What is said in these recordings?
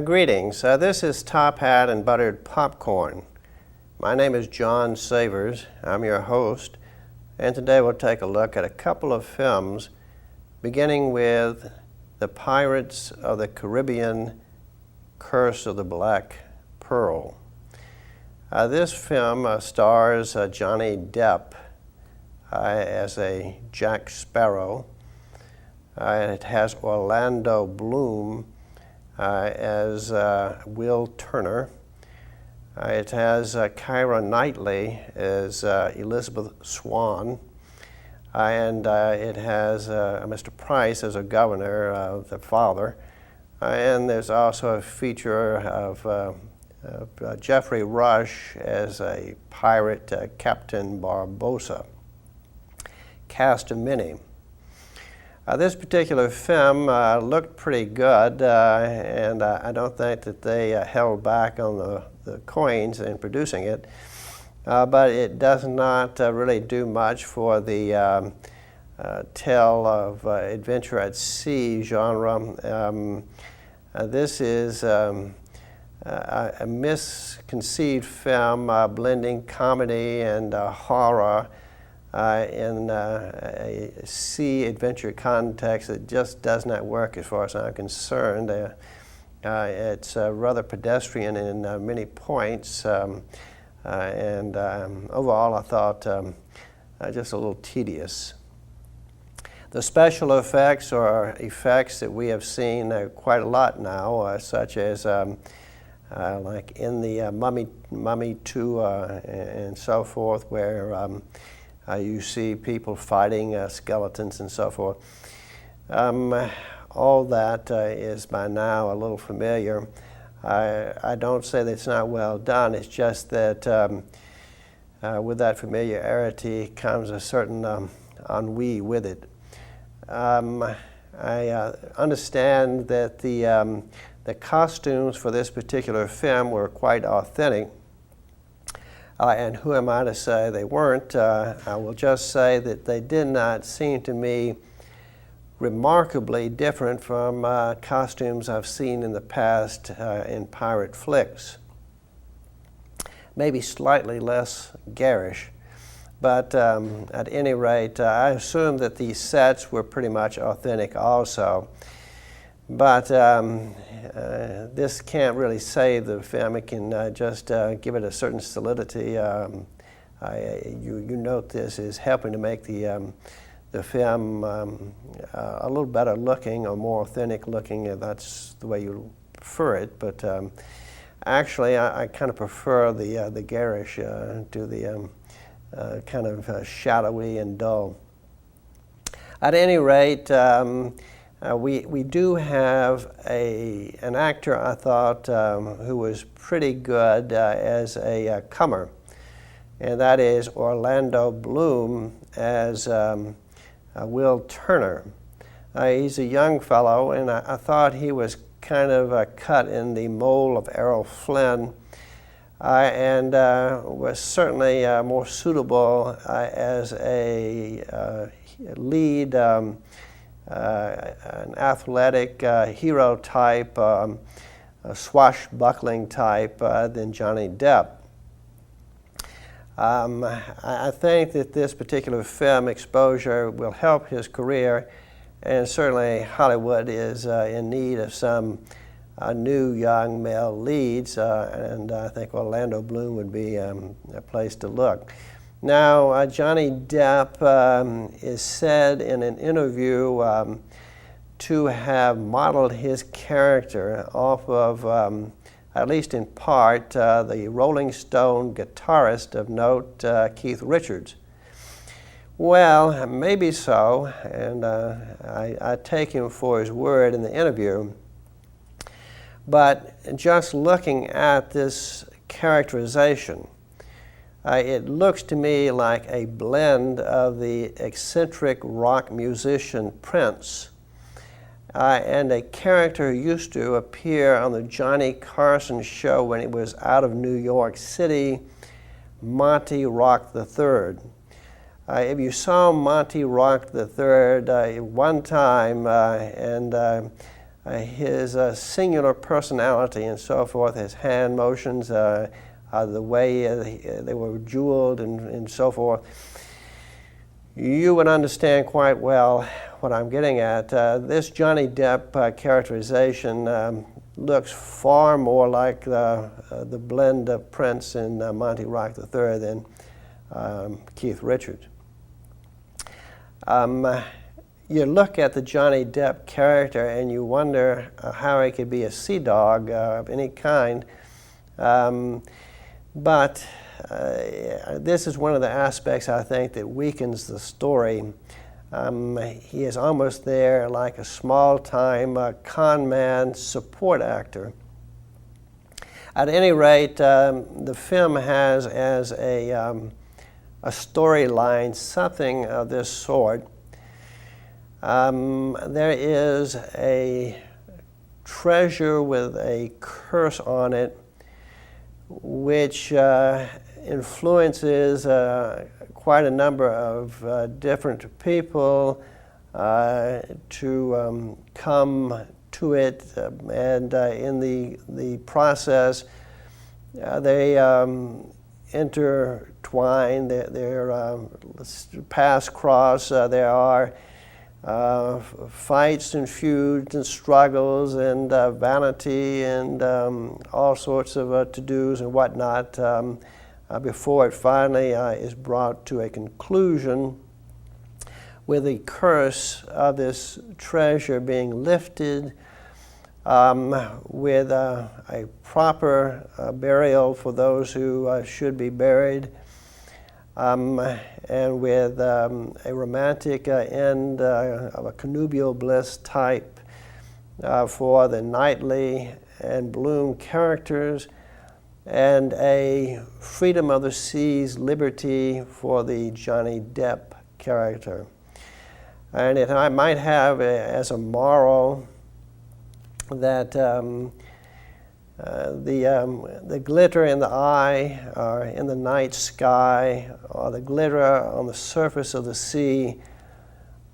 Greetings. This is Top Hat and Buttered Popcorn. My name is John Savers. I'm your host, and today we'll take a look at a couple of films, beginning with The Pirates of the Caribbean, Curse of the Black Pearl. This film stars Johnny Depp as a Jack Sparrow. It has Orlando Bloom as Will Turner. It has Keira Knightley as Elizabeth Swan. And it has Mr. Price as a governor, the father. And there's also a feature of Jeffrey Rush as a pirate, Captain Barbossa. Cast of many. This particular film looked pretty good, and I don't think that they held back on the coins in producing it, but it does not really do much for the tale of adventure at sea genre. This is a misconceived film blending comedy and horror in a sea adventure context. It just does not work as far as I'm concerned. It's rather pedestrian in many points, and overall I thought just a little tedious. The special effects are effects that we have seen quite a lot now, such as like in the Mummy 2 and so forth, where you see people fighting skeletons and so forth. All that is by now a little familiar. I don't say that it's not well done, it's just that with that familiarity comes a certain ennui with it. I understand that the costumes for this particular film were quite authentic. And who am I to say they weren't? I will just say that they did not seem to me remarkably different from costumes I've seen in the past in pirate flicks. Maybe slightly less garish, but at any rate, I assume that these sets were pretty much authentic also. But this can't really save the film. It can just give it a certain solidity. You note this is helping to make the film a little better looking or more authentic looking, if that's the way you prefer it. But actually, I kind of prefer the garish to the kind of shadowy and dull. At any rate, we do have an actor, I thought, who was pretty good as a comer, and that is Orlando Bloom as Will Turner. He's a young fellow, and I thought he was kind of cut in the mold of Errol Flynn, and was certainly more suitable as a lead, an athletic hero type, a swashbuckling type than Johnny Depp. I think that this particular film exposure will help his career, and certainly Hollywood is in need of some new young male leads, and I think Orlando Bloom would be a place to look. Now, Johnny Depp is said in an interview to have modeled his character off of, at least in part, the Rolling Stone guitarist of note, Keith Richards. Well, maybe so, and I take him for his word in the interview. But just looking at this characterization, it looks to me like a blend of the eccentric rock musician Prince and a character who used to appear on the Johnny Carson show when it was out of New York City, Monte Rock III. If you saw Monte Rock III one time, and his singular personality and so forth, his hand motions, the way they were jeweled and so forth, you would understand quite well what I'm getting at. This Johnny Depp characterization looks far more like the blend of Prince in Monte Rock III than Keith Richards. You look at the Johnny Depp character and you wonder how he could be a sea dog of any kind. But this is one of the aspects, I think, that weakens the story. He is almost there like a small-time con man support actor. At any rate, the film has as a storyline something of this sort. There is a treasure with a curse on it which influences quite a number of different people to come to it, and in the process they intertwine, their paths cross, there are fights and feuds and struggles and vanity and all sorts of to-dos and whatnot before it finally is brought to a conclusion with the curse of this treasure being lifted, with a proper burial for those who should be buried, and with a romantic end of a connubial bliss type for the Knightley and Bloom characters, and a freedom of the seas liberty for the Johnny Depp character. And it might have as a moral that the glitter in the eye or in the night sky or the glitter on the surface of the sea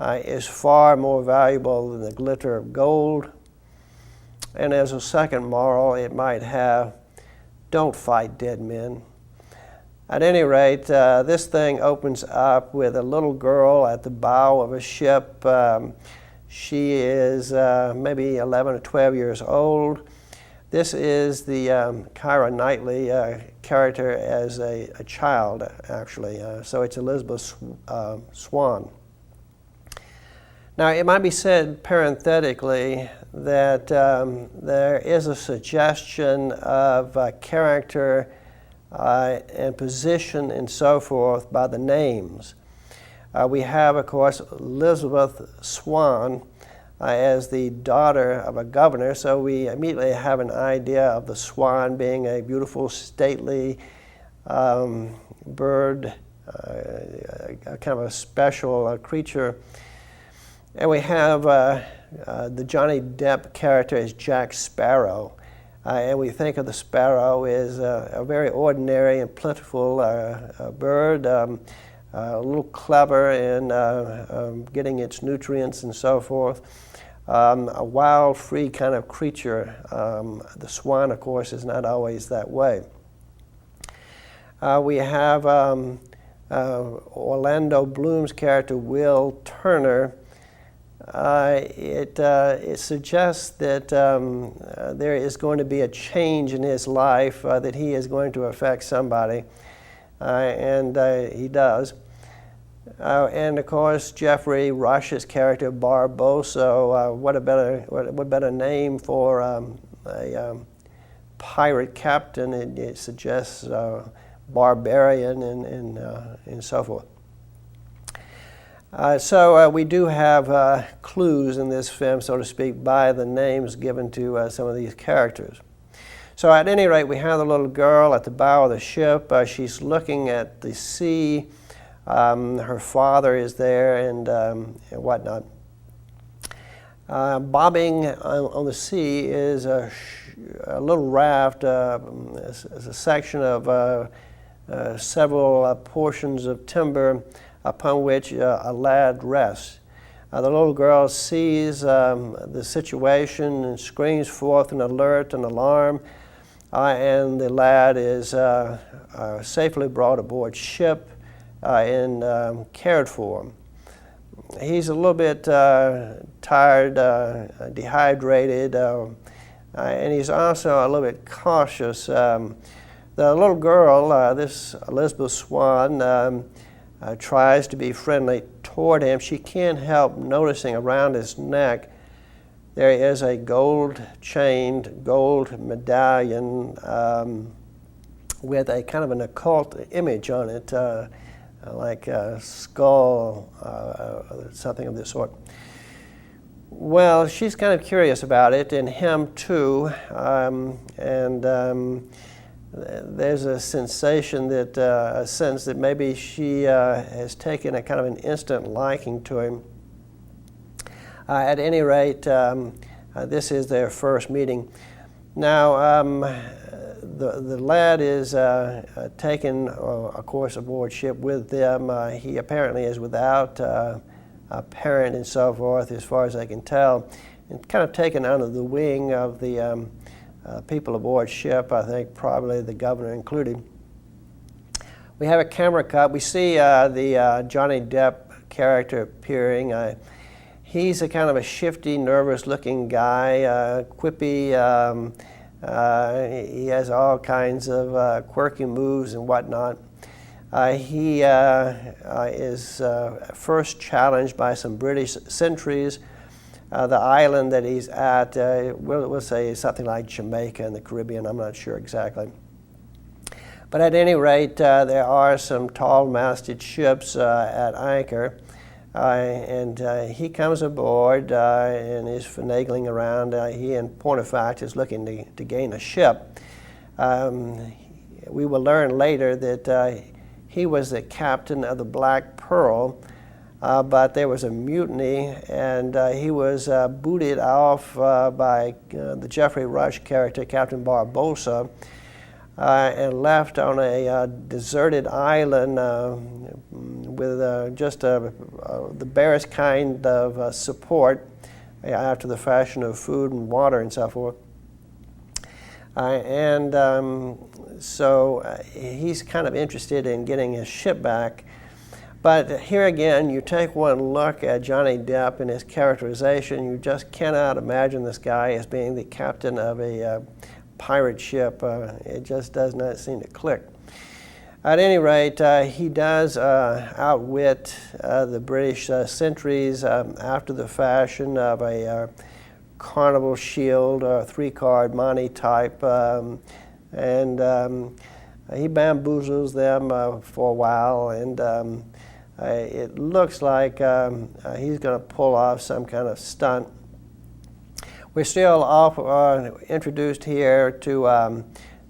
is far more valuable than the glitter of gold. And as a second moral, it might have, don't fight dead men. At any rate, this thing opens up with a little girl at the bow of a ship. She is maybe 11 or 12 years old. This is the Keira Knightley character as a child, actually. So it's Elizabeth Swann. Now, it might be said parenthetically that there is a suggestion of character and position and so forth by the names. We have, of course, Elizabeth Swann as the daughter of a governor, so we immediately have an idea of the swan being a beautiful, stately bird, kind of a special creature. And we have the Johnny Depp character as Jack Sparrow. And we think of the sparrow as a very ordinary and plentiful bird, a little clever in getting its nutrients and so forth. A wild, free kind of creature. The swan, of course, is not always that way. We have Orlando Bloom's character, Will Turner. It suggests that there is going to be a change in his life, that he is going to affect somebody, and he does. And of course, Jeffrey Rush's character, Barboso. What better name for a pirate captain? It suggests barbarian and so forth. So we do have clues in this film, so to speak, by the names given to some of these characters. So at any rate, we have the little girl at the bow of the ship. She's looking at the sea. Her father is there and whatnot. Bobbing on the sea is a little raft, it's a section of several portions of timber upon which a lad rests. The little girl sees the situation and screams forth an alert and alarm, and the lad is safely brought aboard ship and cared for. He's a little bit tired, dehydrated, and he's also a little bit cautious. The little girl, this Elizabeth Swann, tries to be friendly toward him. She can't help noticing around his neck there is a gold-chained gold medallion with a kind of an occult image on it, like a skull, something of this sort. Well, she's kind of curious about it, and him too, there's a sensation that, a sense that maybe she has taken a kind of an instant liking to him. At any rate, this is their first meeting. Now, the lad is taken, of course, aboard ship with them. He apparently is without a parent and so forth, as far as I can tell, and kind of taken under the wing of the people aboard ship, I think probably the governor included. We have a camera cut. We see the Johnny Depp character appearing. He's a kind of a shifty, nervous-looking guy, quippy. He has all kinds of quirky moves and whatnot. He is first challenged by some British sentries. The island that he's at, we'll say something like Jamaica in the Caribbean, I'm not sure exactly. But at any rate, there are some tall-masted ships at anchor, and he comes aboard and is finagling around. He, in point of fact, is looking to gain a ship. We will learn later that he was the captain of the Black Pearl, but there was a mutiny, and he was booted off by the Jeffrey Rush character, Captain Barbosa, and left on a deserted island with just the barest kind of support after the fashion of food and water and so forth. So he's kind of interested in getting his ship back. But here again, you take one look at Johnny Depp and his characterization, you just cannot imagine this guy as being the captain of a pirate ship. It just does not seem to click. At any rate, he does outwit the British sentries after the fashion of a carnival shield, or three-card Monte type, and he bamboozles them for a while, and it looks like he's going to pull off some kind of stunt. We're still introduced here to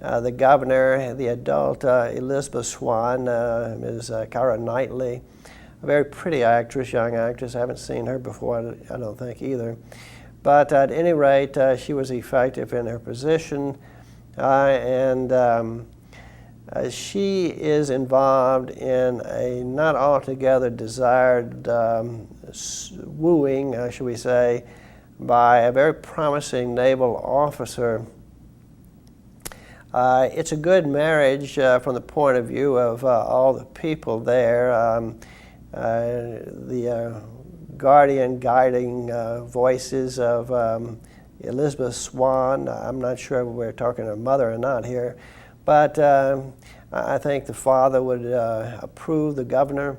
the governor, the adult Elizabeth Swann, Ms. Keira Knightley, a very pretty actress, young actress. I haven't seen her before, I don't think either. But at any rate, she was effective in her position, and she is involved in a not altogether desired wooing, shall we say, by a very promising naval officer. It's a good marriage from the point of view of all the people there. The guardian, guiding voices of Elizabeth Swann. I'm not sure if we're talking her mother or not here, but I think the father would approve, the governor.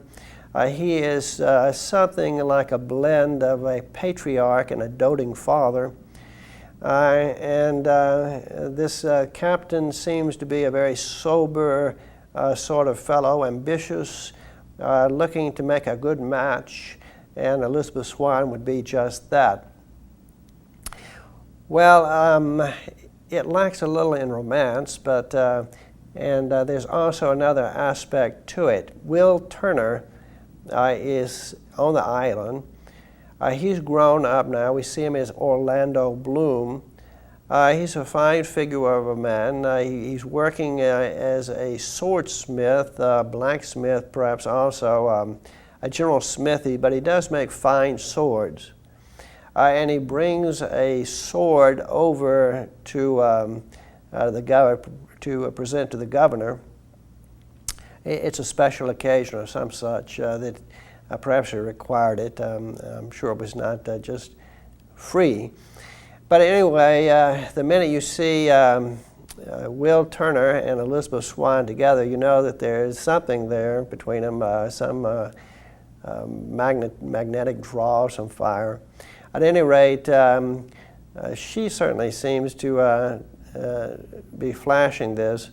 He is something like a blend of a patriarch and a doting father. This captain seems to be a very sober sort of fellow, ambitious, looking to make a good match, and Elizabeth Swann would be just that. Well, it lacks a little in romance, but there's also another aspect to it. Will Turner is on the island. He's grown up now. We see him as Orlando Bloom. He's a fine figure of a man. He's working as a swordsmith, blacksmith perhaps also, a general smithy, but he does make fine swords. And he brings a sword over to the governor to present to the governor. It's a special occasion or some such that perhaps he required it. I'm sure it was not just free. But anyway, the minute you see Will Turner and Elizabeth Swann together, you know that there's something there between them, some magnetic draw, some fire. At any rate, she certainly seems to be flashing this.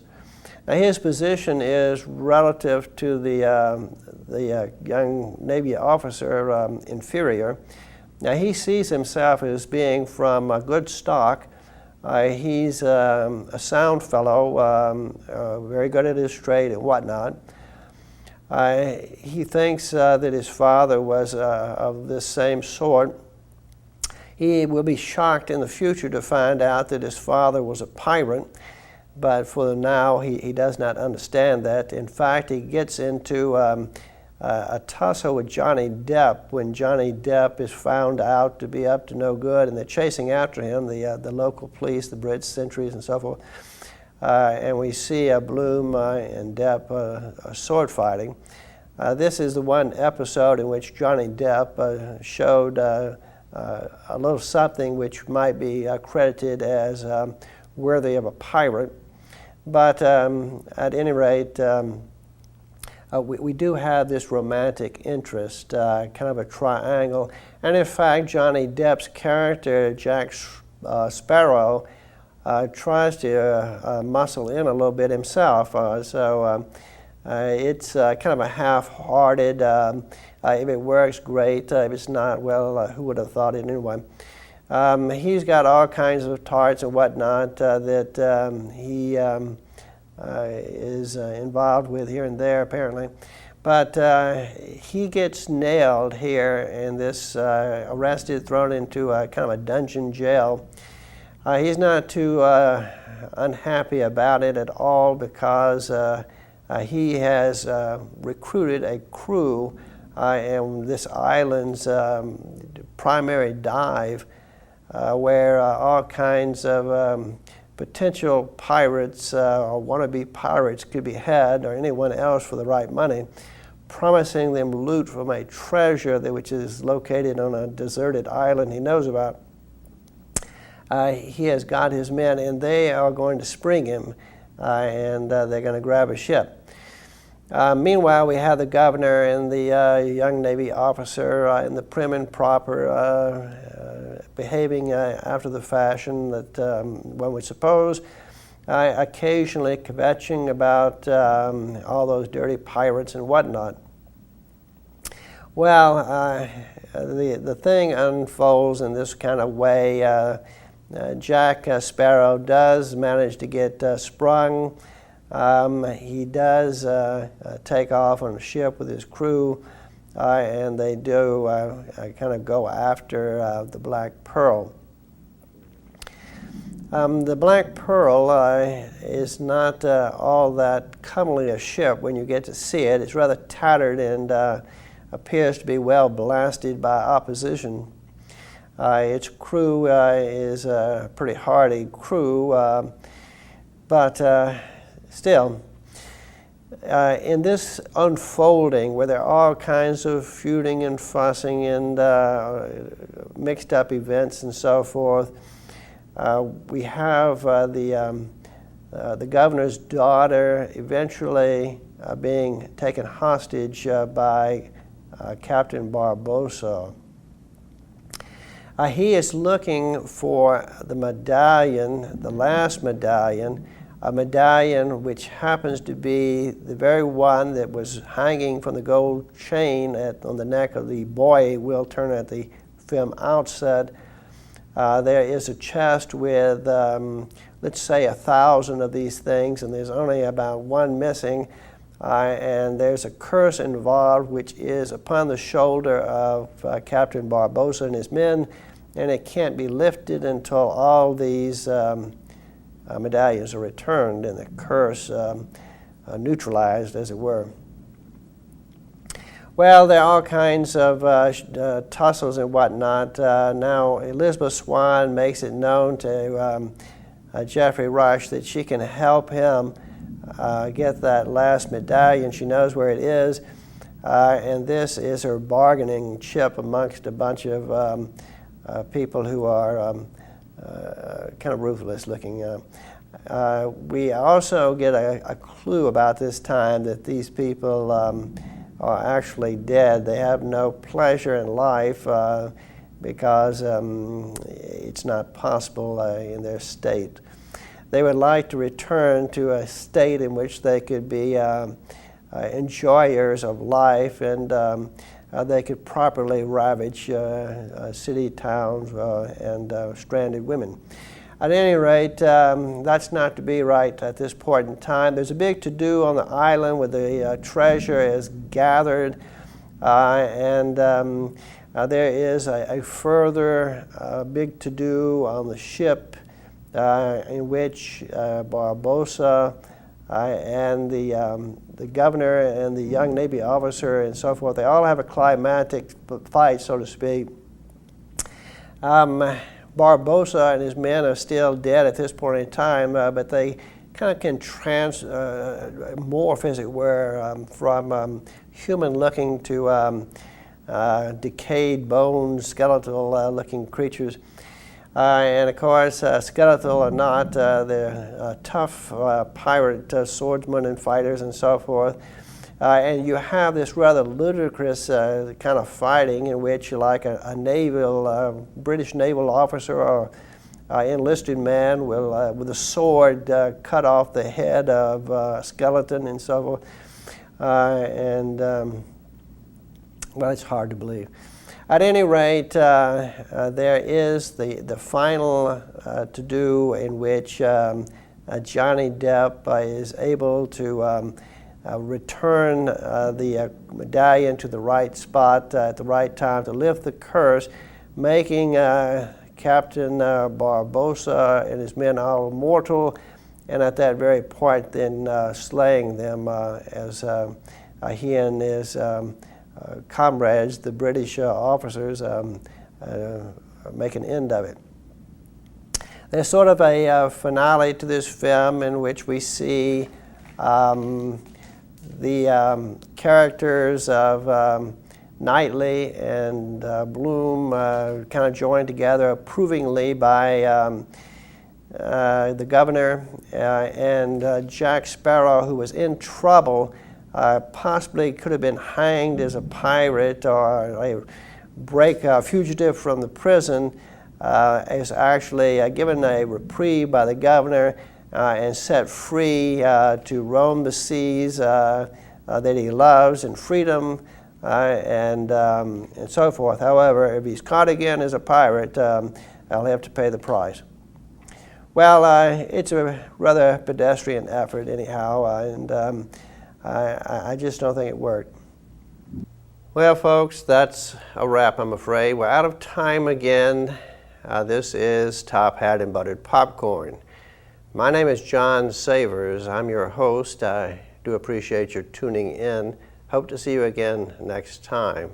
Now, his position is relative to the young Navy officer inferior. Now, he sees himself as being from a good stock. He's a sound fellow, very good at his trade and whatnot. He thinks that his father was of this same sort. He will be shocked in the future to find out that his father was a pirate. But for now, he does not understand that. In fact, he gets into a tussle with Johnny Depp when Johnny Depp is found out to be up to no good, and they're chasing after him, the local police, the bridge sentries, and so forth. And we see Bloom and Depp sword fighting. This is the one episode in which Johnny Depp showed a little something which might be credited as worthy of a pirate. But at any rate, we do have this romantic interest, kind of a triangle. And in fact, Johnny Depp's character, Jack Sparrow, tries to muscle in a little bit himself. So it's kind of a half-hearted, if it works, great. If it's not, well, who would have thought it anyway? He's got all kinds of tarts and whatnot that he is involved with here and there, apparently. But he gets nailed here in this, arrested, thrown into a kind of a dungeon jail. He's not too unhappy about it at all because he has recruited a crew in this island's primary dive where all kinds of potential pirates or wannabe pirates could be had, or anyone else for the right money, promising them loot from a treasure which is located on a deserted island he knows about. He has got his men, and they are going to spring him, and they're going to grab a ship. Meanwhile, we have the governor and the young Navy officer in the prim and proper, behaving after the fashion that one would suppose, occasionally kvetching about all those dirty pirates and whatnot. Well, the thing unfolds in this kind of way. Jack Sparrow does manage to get sprung. He does take off on a ship with his crew, and they do kind of go after the Black Pearl. The Black Pearl is not all that comely a ship when you get to see it. It's rather tattered and appears to be well blasted by opposition. Its crew is a pretty hardy crew, but still, in this unfolding where there are all kinds of feuding and fussing and mixed up events and so forth, we have the governor's daughter eventually being taken hostage by Captain Barbossa. He is looking for the medallion, the last medallion, a medallion which happens to be the very one that was hanging from the gold chain on the neck of the boy Will Turner at the film outset. There is a chest with, let's say, 1,000 of these things, and there's only about one missing. And there's a curse involved, which is upon the shoulder of Captain Barbossa and his men, and it can't be lifted until all these medallions are returned and the curse neutralized, as it were. Well, there are all kinds of tussles and whatnot. Now, Elizabeth Swann makes it known to Geoffrey Rush that she can help him get that last medallion. She knows where it is, and this is her bargaining chip amongst a bunch of people who are kind of ruthless looking. We also get a clue about this time that these people are actually dead. They have no pleasure in life because it's not possible in their state. They would like to return to a state in which they could be enjoyers of life, and they could properly ravage city towns and stranded women. At any rate, that's not to be right at this point in time. There's a big to-do on the island where the treasure is gathered, and there is a further big to-do on the ship in which Barbossa and the governor and the young Navy officer and so forth, they all have a climactic fight, so to speak. Barbossa and his men are still dead at this point in time, but they kind of can morph, as it were, from human-looking to decayed bones, skeletal-looking creatures. And of course, skeletal or not, they're tough pirate swordsmen and fighters and so forth. And you have this rather ludicrous kind of fighting in which, like a naval, British naval officer or enlisted man will, with a sword, cut off the head of a skeleton and so forth. Well, it's hard to believe. At any rate, there is the final to-do in which Johnny Depp is able to return the medallion to the right spot at the right time to lift the curse, making Captain Barbossa and his men all mortal, and at that very point then slaying them as he and his comrades, the British officers, make an end of it. There's sort of a finale to this film in which we see the characters of Knightley and Bloom kind of joined together approvingly by the governor and Jack Sparrow, who was in trouble, possibly could have been hanged as a pirate or a fugitive from the prison, is actually given a reprieve by the governor and set free to roam the seas that he loves in freedom and so forth. However, if he's caught again as a pirate, I'll have to pay the price. Well, it's a rather pedestrian effort anyhow, and I just don't think it worked. Well, folks, that's a wrap, I'm afraid. We're out of time again. This is Top Hat and Buttered Popcorn. My name is John Savers. I'm your host. I do appreciate your tuning in. Hope to see you again next time.